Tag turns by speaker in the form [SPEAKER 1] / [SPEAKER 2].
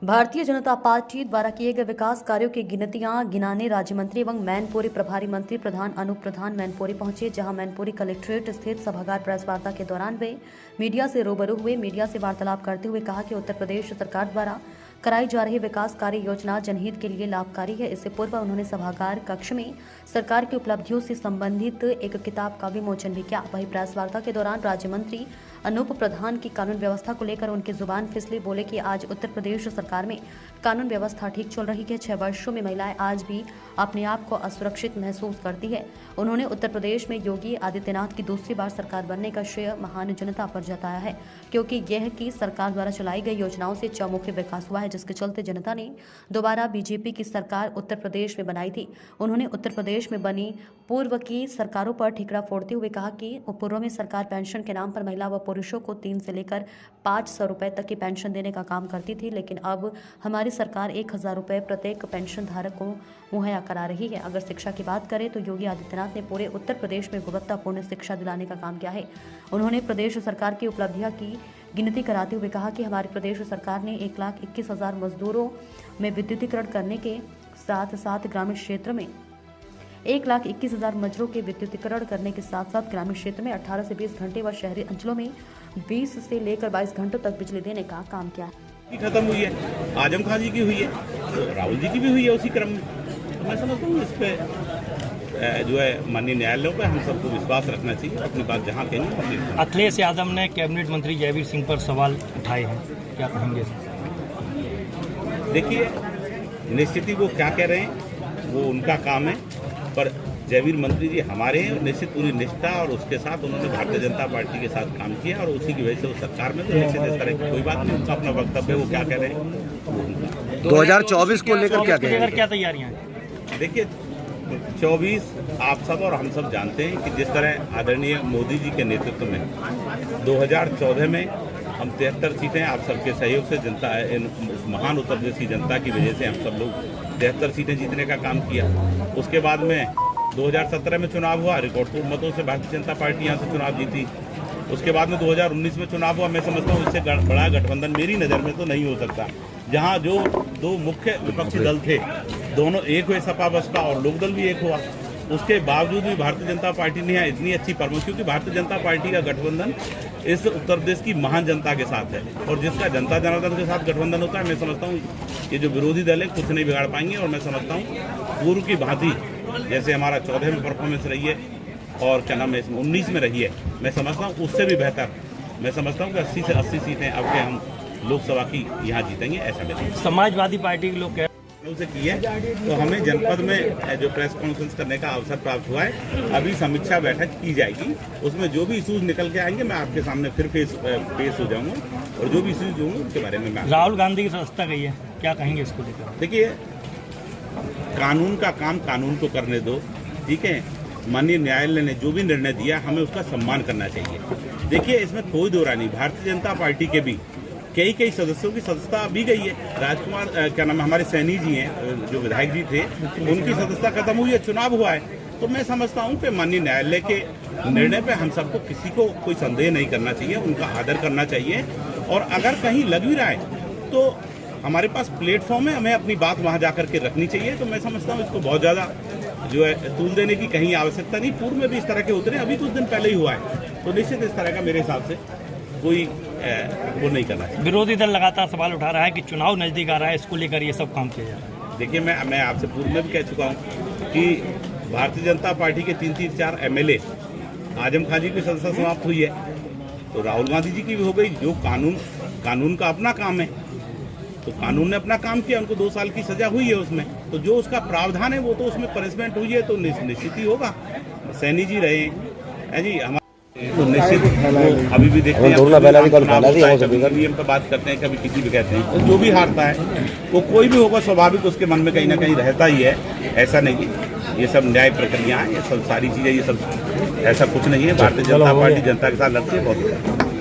[SPEAKER 1] Bharatiya Janata party द्वारा किए गए विकास कार्यों की गिनतियां गिनाने राज्य मंत्री एवं मैनपुरी प्रभारी मंत्री प्रधान अनूप प्रधान मैनपुरी पहुंचे, जहां मैनपुरी कलेक्ट्रेट स्थित सभागार प्रेस वार्ता के दौरान वे मीडिया से रूबरू हुए। मीडिया से वार्तालाप करते हुए कहा कि उत्तर प्रदेश सरकार द्वारा कराई जा रही विकास कार्य योजना जनहित के लिए लाभकारी है। इससे पूर्व उन्होंने सभागार कक्ष में सरकार की उपलब्धियों से संबंधित एक किताब का विमोचन भी किया। वहीं प्रेस वार्ता के दौरान राज्य मंत्री अनूप प्रधान की कानून व्यवस्था को लेकर उनकी जुबान फिसली। बोले कि आज उत्तर प्रदेश सरकार में कानून व्यवस्था ठीक चल रही है। 6 वर्षों में महिलाएं आज भी अपने आप को असुरक्षित महसूस करती है। उन्होंने उत्तर प्रदेश में योगी आदित्यनाथ की दूसरी बार सरकार बनने का श्रेय महान जनता पर जताया है, क्योंकि यह की सरकार द्वारा चलाई गई योजनाओं से चौमुखी विकास हुआ है, जिसके चलते जनता ने दोबारा बीजेपी की सरकार उत्तर प्रदेश में बनाई थी। उन्होंने उत्तर प्रदेश में बनी पूर्व की सरकारों पर ठिकरा फोड़ते हुए कहा कि पूर्व में सरकार पेंशन के नाम पर महिला व पुरुषों को 3 से लेकर 500 रुपए तक की पेंशन देने का काम करती थी, लेकिन अब हमारी सरकार 1000 रुपए प्रत्येक पेंशन धारक को मुहैया करा रही है। अगर शिक्षा की बात करें तो योगी आदित्यनाथ ने पूरे उत्तर प्रदेश में गुणवत्तापूर्ण शिक्षा दिलाने का काम किया है। उन्होंने प्रदेश सरकार की उपलब्धियां की गिनती कराते हुए कहा कि हमारे प्रदेश सरकार ने 1,21,000 मजदूरों में विद्युतीकरण करने के साथ साथ ग्रामीण क्षेत्र में 1,21,000 मजदूरों के विद्युतीकरण करने के साथ साथ ग्रामीण क्षेत्र में 18 से 20 घंटे व शहरी अंचलों में 20 से लेकर 22 घंटों तक बिजली देने का काम किया है।
[SPEAKER 2] खत्म हुई है, आजम खान जी की हुई है, तो राहुल जी की भी हुई है उसी क्रम में। तो मैं समझता हूँ इस पे जो है माननीय न्यायालयों पे हम सबको विश्वास रखना चाहिए। अपनी बात जहाँ कहेंगे।
[SPEAKER 3] अखिलेश यादव ने कैबिनेट मंत्री जयवीर सिंह पर सवाल उठाए हैं, क्या कहेंगे?
[SPEAKER 2] देखिए, निश्चित ही वो क्या कह रहे हैं वो उनका काम है, पर जयवीर मंत्री जी हमारे हैं। निश्चित पूरी निष्ठा और उसके साथ उन्होंने भारतीय जनता पार्टी के साथ काम किया और उसी की वजह से वो सरकार में तो निश्चित इस तरह की कोई बात नहीं। उनका अपना वक्तव्य वो क्या कह रहे हैं।
[SPEAKER 4] 2024 को लेकर क्या
[SPEAKER 3] तैयारियां हैं?
[SPEAKER 2] देखिए, 24 आप सब और हम सब जानते हैं कि जिस तरह आदरणीय मोदी जी के नेतृत्व में 2014 में हम 73 सीटें आप सबके सहयोग से जनता महान उत्तर प्रदेश की जनता की वजह से हम सब लोग 73 सीटें जीतने का काम किया। उसके बाद में 2017 में चुनाव हुआ, रिकॉर्ड मतों से भारतीय जनता पार्टी यहाँ से चुनाव जीती। उसके बाद में 2019 में चुनाव हुआ। मैं समझता हूँ इससे बड़ा गठबंधन मेरी नज़र में तो नहीं हो सकता, जहाँ जो 2 मुख्य विपक्षी दल थे दोनों एक हुए, सपा बसपा और लोकदल भी एक हुआ। उसके बावजूद भी भारतीय जनता पार्टी ने यहाँ इतनी अच्छी परफॉर्मेंस, क्योंकि भारतीय जनता पार्टी का गठबंधन इस उत्तर प्रदेश की महान जनता के साथ है और जिसका जनता जनार्दन के साथ गठबंधन होता है, मैं समझता हूँ ये जो विरोधी दल है कुछ नहीं बिगाड़ पाएंगे। और मैं समझता हूँ पूर्व की भांति जैसे हमारा 14 में परफॉर्मेंस रही है और क्या नाम है इसमें 19 में रही है, मैं समझता हूँ उससे भी बेहतर मैं समझता हूँ कि 80 से 80 सीटें अब के हम लोकसभा की यहाँ जीतेंगे। ऐसा मेरा
[SPEAKER 3] समाजवादी पार्टी के लोग
[SPEAKER 2] उसे की है, तो हमें जनपद में जो प्रेस कॉन्फ्रेंस करने का अवसर प्राप्त हुआ है। अभी समीक्षा बैठक की जाएगी, उसमें जो भी इशूज निकल के आएंगे मैं आपके सामने फिर पेश हो जाऊंगा और जो भी इशूज होंगे उसके बारे में मैं।
[SPEAKER 3] राहुल गांधी की सदस्यता गई है, क्या कहेंगे इसको लेकर?
[SPEAKER 2] देखिए, कानून का काम कानून को करने दो, ठीक है। माननीय न्यायालय ने जो भी निर्णय दिया हमें उसका सम्मान करना चाहिए। देखिए, इसमें कोई दो राय नहीं, भारतीय जनता पार्टी के भी कई सदस्यों की सदस्यता भी गई है। राजकुमार क्या नाम है हमारे सैनी जी हैं जो विधायक जी थे, उनकी सदस्यता खत्म हुई है, चुनाव हुआ है। तो मैं समझता हूं कि माननीय न्यायालय के निर्णय पे हम सबको किसी को कोई संदेह नहीं करना चाहिए, उनका आदर करना चाहिए। और अगर कहीं लग भी रहा है तो हमारे पास प्लेटफॉर्म है, हमें अपनी बात वहां जाकर के रखनी चाहिए। तो मैं समझता हूँ इसको बहुत ज़्यादा जो है तूल देने की कहीं आवश्यकता नहीं। पूर्व में भी इस तरह के होते रहे, अभी कुछ दिन पहले ही हुआ है, तो निश्चित इस तरह का मेरे हिसाब से कोई वो नहीं करना चाहिए।
[SPEAKER 3] विरोधी दल लगातार सवाल उठा रहा है कि चुनाव नजदीक आ रहा है, इसको लेकर ये सब काम किया जा रहा है।
[SPEAKER 2] देखिए, मैं आपसे पूर्व में भी कह चुका हूँ कि भारतीय जनता पार्टी के 3-4 MLA आजम खान जी की सदस्यता समाप्त हुई है, तो राहुल गांधी जी की भी हो गई। जो कानून का अपना काम है, तो कानून ने अपना काम किया, उनको 2 साल की सजा हुई है उसमें, तो जो उसका प्रावधान है वो तो उसमें पनिशमेंट हुई है, तो निश्चित ही होगा। सैनी जी रहे हैं जी हमारे, तो निश्चित वो अभी भी देखते हैं ईवीएम पर बात करते हैं, कभी किसी भी कहते हैं, तो जो भी हारता है वो कोई भी होगा, स्वाभाविक उसके मन में कहीं ना कहीं रहता ही है। ऐसा नहीं है, ये सब न्याय प्रक्रिया है, ये सब सारी चीज़ें, ये सब ऐसा कुछ नहीं है। भारतीय जनता पार्टी जनता के साथ लड़ती है बहुत।